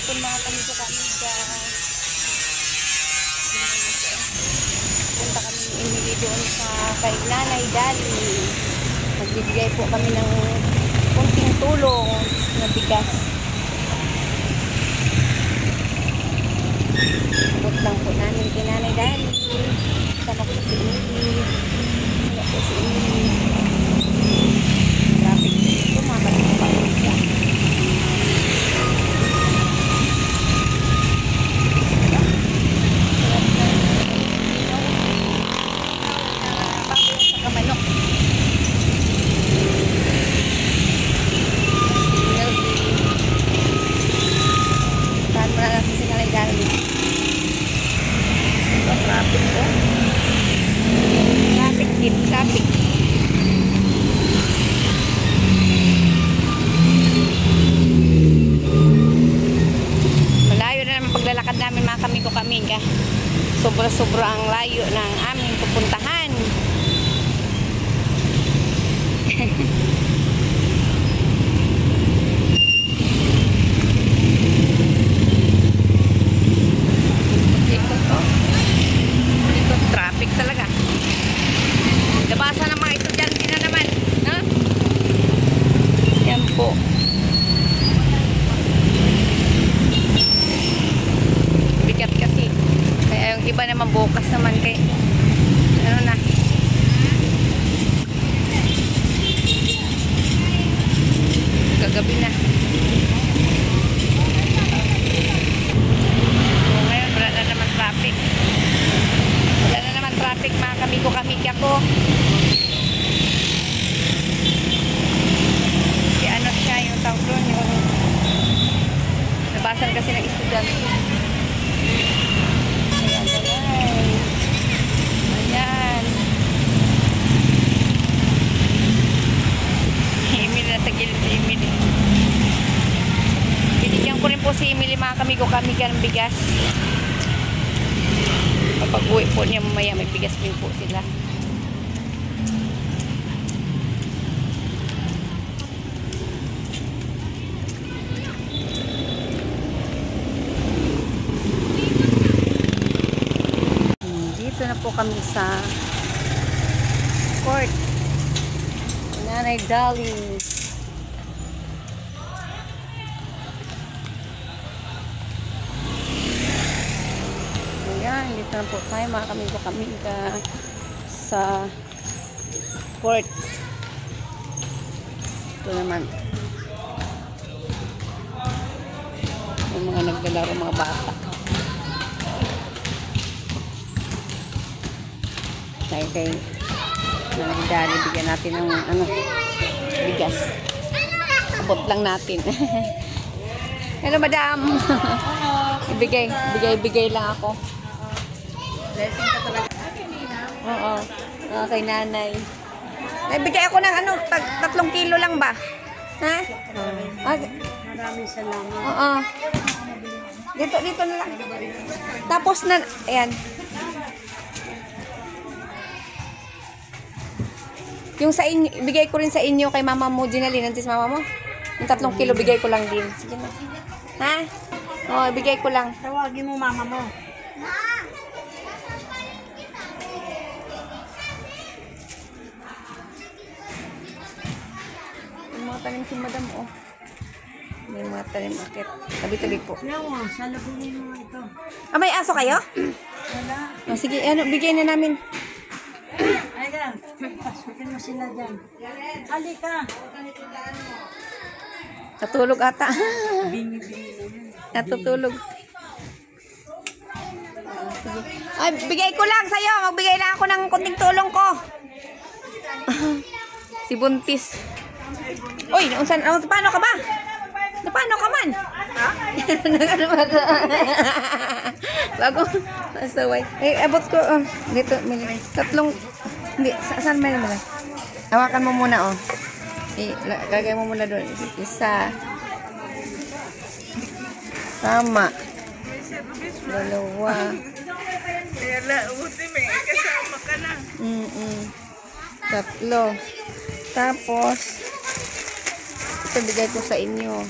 hapon mga kamigo kami punta kami ni Emily doon sa kay Nanay Dali. Magbibigay po kami ng kunting tulong na bigas. Abot lang po namin kay Nanay Dali. Sama ko si Emily. Sama po si Emily. Traffic dito mga kamigo kami siya. Traffic. Malayo na naman paglalakad namin mga kamigo kami. Sobra-sobra ang layo ng aming pupuntahan. Dito traffic talaga. Labasan ng mga estudyante na naman, no? Yan po. Bigat kasi. Kaya yung iba naman bukas naman kay ano na. Gagabi na. So, ngayon wala na naman traffic. Wala na naman traffic mga kamigo kami ako. Ano siya yung tawag doon, yung nabasan kasi ng estudyante. Ayan, ayan. Ayan. Emily, nasa gilid si Emily. Binigyan ko rin po si Emily mga kamigo kami ng bigas. Kapag uwi po niya mamaya may bigas din po sila. Dito na po kami sa court. Nanay Dali. Ayan, dito na po tayo mga kamigo kami sa court. Ito naman. Yung mga naglalaro mga bata. Kay Nanay Dali, bigyan natin ng bigas. Abot lang natin. Hello madam. Bigay lang ako. Blessing ka talaga. Oo. Kay nanay. Bigay ako ng 3 kilo lang ba? Ha? Maraming salamat. Oo. Dito na lang. Tapos na, ayan. Yung sa inyo, bigay ko rin sa inyo kay mama mo, Ginalyn, antes mama mo. Yung 3 kilo bigay ko lang din. Sige na. Ha? Oo, bigay ko lang. Tawagin mo mama mo. May mga tanim si madam, oh. May mga tanim akit. Tabi-tabi po. Yawa, salabungin mo ito. Ah, may aso kayo? Wala. Oh, sige, bigay na namin. Ayan, pasukin mo sila dyan. Halika. Natulog ata. Bingi-bingi na yan. Natutulog. Sige. Ay, bigay ko lang sa'yo. Magbigay lang ako ng kunting tulong ko. Si Buntis. Uy, paano ka ba? Paano ka man? Ha? Bago. Masaway. Abot ko. Dito, may 3. Hindi, saan may naman? Hawakan mo muna, oh. Lagay mo muna doon. Isa. Tama. 2. Kaya ubuti may kasama ka na. 3. Tapos, Ito, bigay ko sa inyo.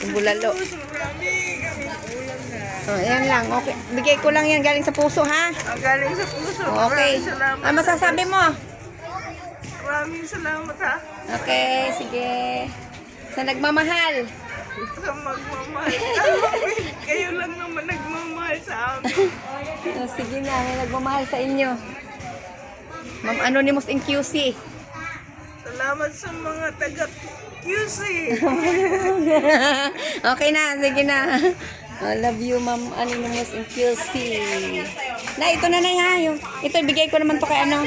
Yung bulalo. Marami kami ulam na. Oh, ayan lang. Okay. Bigay ko lang yan galing sa puso, ha? Ang galing sa puso. Okay. Maraming salamat. Ano masasabi mo? Maraming salamat ha. Okay, sige. Sa nagmamahal. Sa magmamahal sa amin. Kayo lang naman nagmamahal sa amin. Oh, sige na, may nagmamahal sa inyo. Ma'am Anonymous in QC. Salamat sa mga taga QC. Okay na, sige na. I love you, Ma'am Anonymous in QC. Na, ito na ha. Ito, ibigay ko naman to kay ano.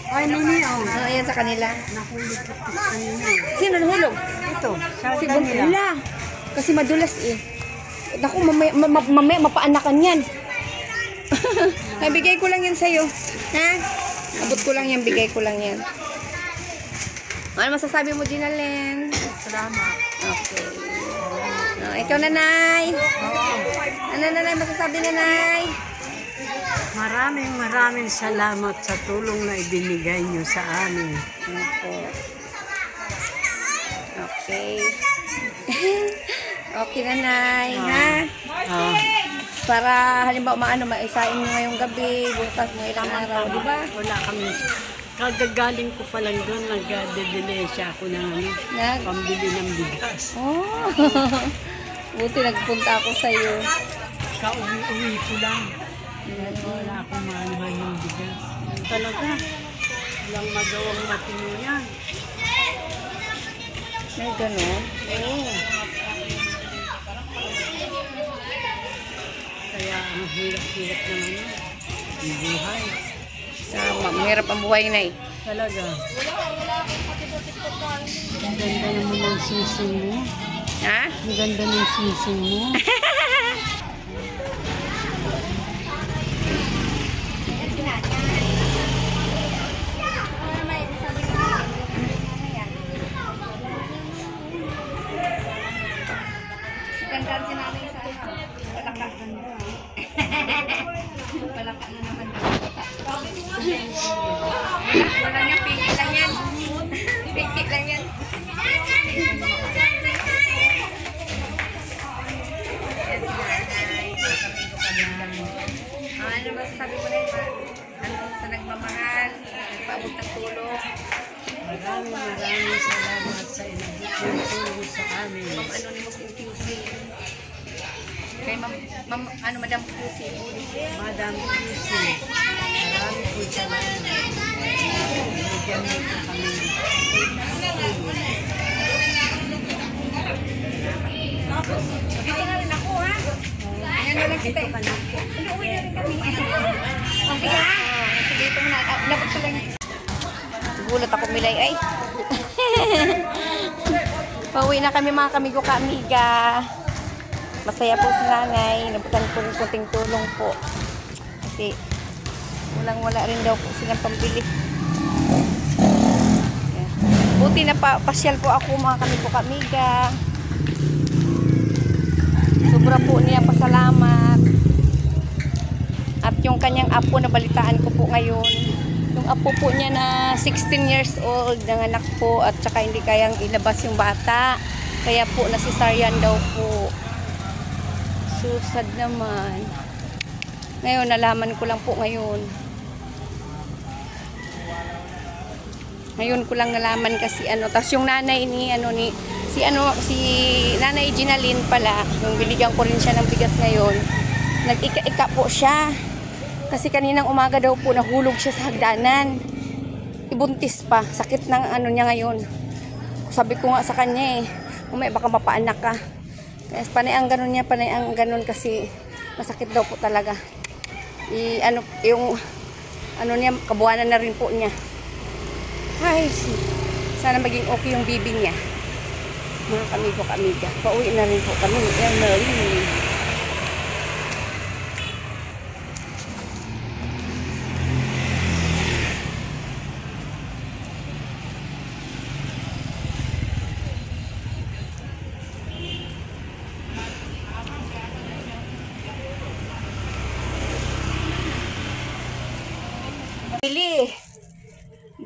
Ay, nini, oh. Ayan sa kanila. Nahulog ko kanina. Sino nahulog? Ito, sa Si kanila. Buntula. Kasi madulas eh. Naku, mamaya mapaanakan yan. Ay, bigay ko lang yan sa'yo. Ha? Abot ko lang yan, bigay ko lang yan. Ano masasabi mo, Ginalen? Salamat. Okay. Ikaw, nanay. Ano, nanay, masasabi, nanay? Maraming salamat sa tulong na ibinigay niyo sa amin. Okay. Okay, nanay. Ha? Ah, Para halimbawa maisain nyo ngayong gabi, bukas mo ilang araw, di ba? wala kami. Kagagaling ko pa lang doon, nag-delesya ako ng Nag? pambili ng bigas. Oh. Buti nagpunta ako sa iyo. Kauwi-uwi ko lang. Wala akong maanuhan ng bigas. Talaga, walang magawang matino yan. May ganun. Oo. Kaya ang hirap-hirap naman yun. Ang buhay. Mahirap ang buhay na eh. Talaga. Ang ganda naman ng sising mo. Ha? Ang ganda ng sising mo. Gandaan si nanay sa palaka. Palaka na naman. Wala niya, piki lang yan. Piki lang yan. Ano masasabi mo na yun? Ano sa nagmamahal? Nagpaabot ng tulong? Maraming salamat sa inabot sa amin. Ma'am Anonymous in QC. Kay Madam QC. Madam QC, maraming po salamat. Bigyan mo po kami. Dito na rin ako, ha? Ayan na lang kita. Uwi na rin kami. Sige, ha? Sige, ito muna. Dapat ko lang. Gulat ako, Milay. Ay. Pauwi na kami, mga kamigo ka-amiga. Masaya po si nanay. Nabutan ko rin kunting tulong po. Kasi walang-wala rin daw po silang pambili. Ayan. Buti na pasyal po ako, mga kamigo ka-amiga. Sobra po niya pasalamat. At yung kanyang apo na balitaan ko po ngayon. Yung apo po niya na 16 years old, nanganak po at saka hindi kayang ilabas yung bata. Kaya po nasisaryan daw po. Susad naman. Ngayon, nalaman ko lang po ngayon. Ngayon ko lang nalaman kasi ano. Tapos yung nanay ni, si nanay Ginalyn pala, yung binigyan ko rin siya ng bigas ngayon, nag-ika-ika po siya. Kasi kaninang umaga daw po, nahulog siya sa hagdanan. Ibuntis pa. Sakit ng ano niya ngayon. Sabi ko nga sa kanya umay baka mapaanak ka. Kaya panay ang ganun niya, panay ang ganun kasi masakit daw po talaga. Yung niya, kabuhanan na rin po niya. Ay, sana maging okay yung bibi niya. Mga kamigo-kamiga. Pauwi na rin po kami. Emily.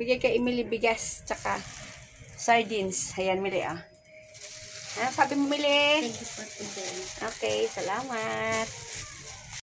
Bigay kay Emily bigas tsaka sardines. Ayan, Mili ah. Sabi mo, Mili? Okay, salamat.